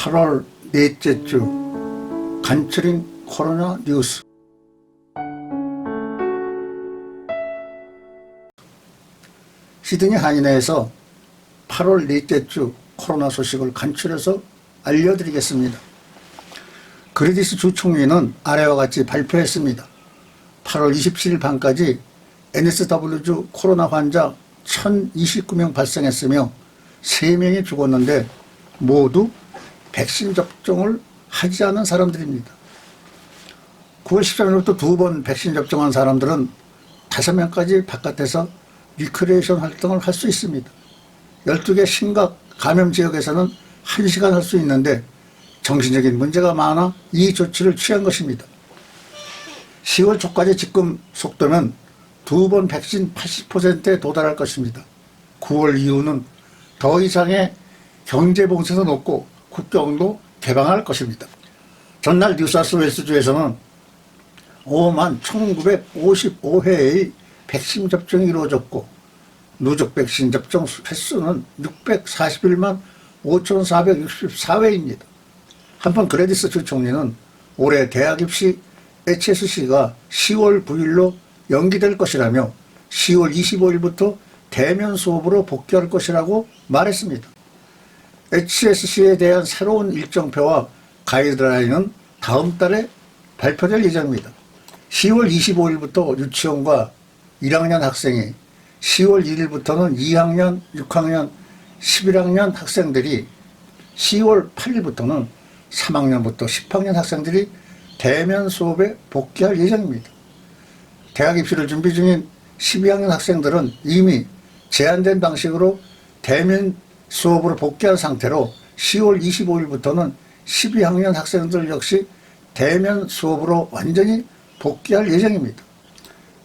8월 넷째 주 간추린 코로나 뉴스. 시드니 한인회에서 8월 넷째 주 코로나 소식을 간추려서 알려드리겠습니다. 그레디스 주 총리는 아래와 같이 발표했습니다. 8월 27일 밤까지 NSW주 코로나 환자 1029명 발생했으며 3명이 죽었는데 모두 백신 접종을 하지 않은 사람들입니다. 9월 13일부터 2번 백신 접종한 사람들은 5명까지 바깥에서 리크레이션 활동을 할 수 있습니다. 12개 심각 감염 지역에서는 1시간 할 수 있는데 정신적인 문제가 많아 이 조치를 취한 것입니다. 10월 초까지 지금 속도면 2번 백신 80%에 도달할 것입니다. 9월 이후는 더 이상의 경제 봉쇄도 높고 국경도 개방할 것입니다. 전날 뉴사우스웨일스주에서는 5만 1955회의 백신 접종이 이루어졌고 누적 백신 접종 횟수는 641만 5,464회입니다. 한편 그레디스 주 총리는 올해 대학 입시 HSC가 10월 9일로 연기될 것이라며 10월 25일부터 대면 수업으로 복귀할 것이라고 말했습니다. HSC에 대한 새로운 일정표와 가이드라인은 다음 달에 발표될 예정입니다. 10월 25일부터 유치원과 1학년 학생이, 10월 1일부터는 2학년, 6학년, 11학년 학생들이, 10월 8일부터는 3학년부터 10학년 학생들이 대면 수업에 복귀할 예정입니다. 대학 입시를 준비 중인 12학년 학생들은 이미 제한된 방식으로 대면 수업으로 복귀한 상태로 10월 25일부터는 12학년 학생들 역시 대면 수업으로 완전히 복귀할 예정입니다.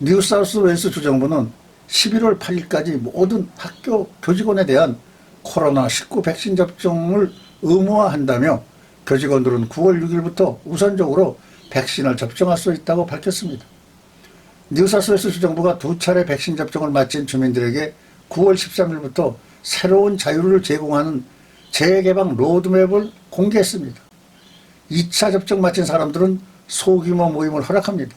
뉴사우스웨일스 주정부는 11월 8일까지 모든 학교 교직원에 대한 코로나19 백신 접종을 의무화한다며 교직원들은 9월 6일부터 우선적으로 백신을 접종할 수 있다고 밝혔습니다. 뉴사우스웨일스 주정부가 2차례 백신 접종을 마친 주민들에게 9월 13일부터 새로운 자유를 제공하는 재개방 로드맵을 공개했습니다. 2차 접종 마친 사람들은 소규모 모임을 허락합니다.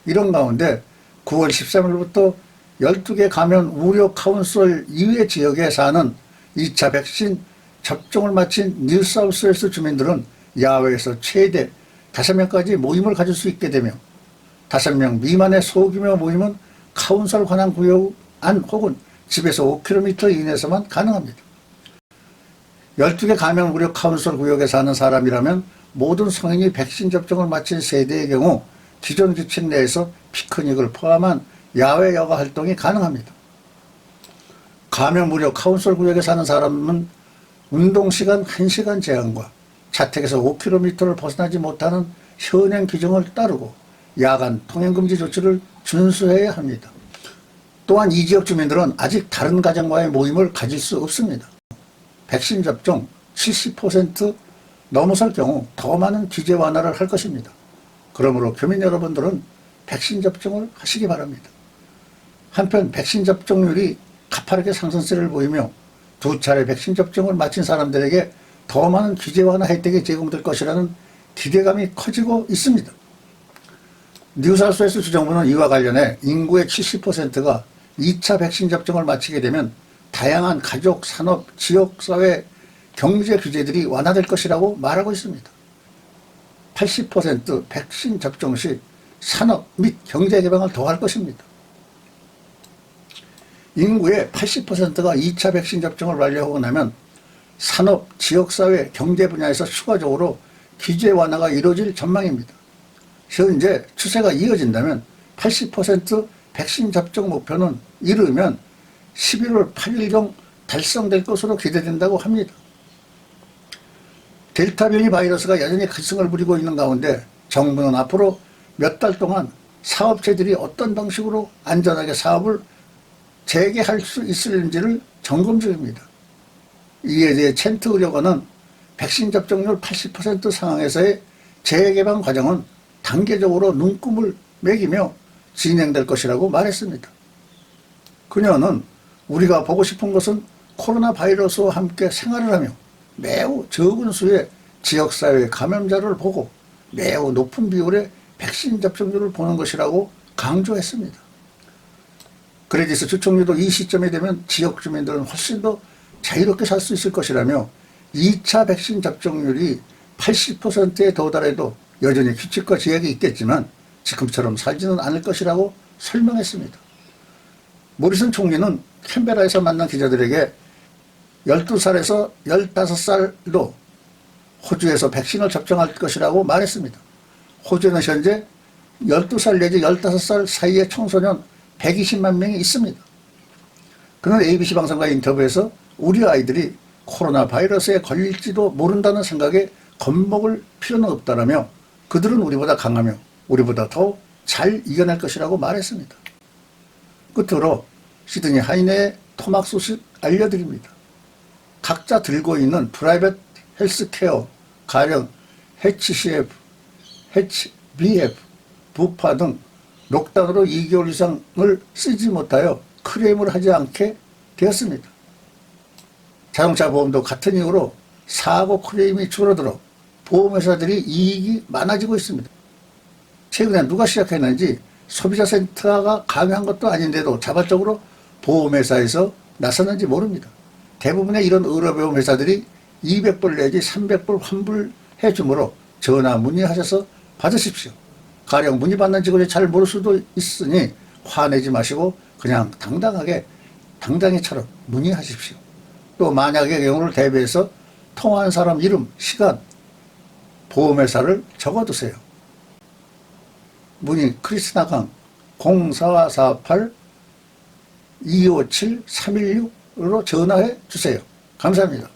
이런 가운데 9월 13일부터 12개 감염 우려 카운슬 이외 지역에 사는 2차 백신 접종을 마친 뉴사우스웨일스 주민들은 야외에서 최대 5명까지 모임을 가질 수 있게 되며 5명 미만의 소규모 모임은 카운슬 관할 구역 안 혹은 집에서 5km 이내에서만 가능합니다. 12개 감염 우려 카운슬 구역에 사는 사람이라면 모든 성인이 백신 접종을 마친 세대의 경우 기존 규칙 내에서 피크닉을 포함한 야외 여가 활동이 가능합니다. 감염 우려 카운슬 구역에 사는 사람은 운동시간 1시간 제한과 자택에서 5km를 벗어나지 못하는 현행 규정을 따르고 야간 통행금지 조치를 준수해야 합니다. 또한 이 지역 주민들은 아직 다른 가정과의 모임을 가질 수 없습니다. 백신 접종 70% 넘어설 경우 더 많은 규제 완화를 할 것입니다. 그러므로 교민 여러분들은 백신 접종을 하시기 바랍니다. 한편 백신 접종률이 가파르게 상승세를 보이며 2차례 백신 접종을 마친 사람들에게 더 많은 규제 완화 혜택이 제공될 것이라는 기대감이 커지고 있습니다. 뉴사우스웨일스 주정부는 이와 관련해 인구의 70%가 2차 백신 접종을 마치게 되면 다양한 가족, 산업, 지역사회, 경제 규제들이 완화될 것이라고 말하고 있습니다. 80% 백신 접종 시 산업 및 경제 개방을 더할 것입니다. 인구의 80%가 2차 백신 접종을 완료하고 나면 산업, 지역사회, 경제 분야에서 추가적으로 규제 완화가 이루어질 전망입니다. 현재 추세가 이어진다면 80% 백신 접종 목표는 이르면 11월 8일경 달성될 것으로 기대된다고 합니다. 델타 변이 바이러스가 여전히 급승을 부리고 있는 가운데 정부는 앞으로 몇 달 동안 사업체들이 어떤 방식으로 안전하게 사업을 재개할 수 있을지를 점검 중입니다. 이에 대해 첸트 의료관은 백신 접종률 80% 상황에서의 재개방 과정은 단계적으로 눈금을 매기며 진행될 것이라고 말했습니다. 그녀는 우리가 보고 싶은 것은 코로나 바이러스와 함께 생활을 하며 매우 적은 수의 지역사회 감염자를 보고 매우 높은 비율의 백신 접종률을 보는 것이라고 강조했습니다. 그레디스 주총리도 이 시점이 되면 지역 주민들은 훨씬 더 자유롭게 살 수 있을 것이라며 2차 백신 접종률이 80%에 도달해도 여전히 규칙과 제약이 있겠지만 지금처럼 살지는 않을 것이라고 설명했습니다. 모리슨 총리는 캔베라에서 만난 기자들에게 12살에서 15살로 호주에서 백신을 접종할 것이라고 말했습니다. 호주는 현재 12살 내지 15살 사이의 청소년 120만 명이 있습니다. 그는 ABC 방송과의 인터뷰에서 우리 아이들이 코로나 바이러스에 걸릴지도 모른다는 생각에 겁먹을 필요는 없다라며 그들은 우리보다 강하며 우리보다 더 잘 이겨낼 것이라고 말했습니다. 끝으로 시드니 하이네의 토막 소식 알려드립니다. 각자 들고 있는 프라이빗 헬스케어, 가령 HCF, HBF, 부파 등 록다운으로 2개월 이상을 쓰지 못하여 클레임을 하지 않게 되었습니다. 자동차 보험도 같은 이유로 사고 클레임이 줄어들어 보험회사들이 이익이 많아지고 있습니다. 최근에 누가 시작했는지 소비자센터가 강요한 것도 아닌데도 자발적으로 보험회사에서 나섰는지 모릅니다. 대부분의 이런 의료보험 회사들이 200불 내지 300불 환불해 주므로 전화 문의하셔서 받으십시오. 가령 문의받는 직원이 잘 모를 수도 있으니 화내지 마시고 그냥 당당히처럼 문의하십시오. 또 만약의 경우를 대비해서 통화한 사람 이름, 시간, 보험회사를 적어두세요. 문의 크리스나강 0448-257-316으로 전화해 주세요. 감사합니다.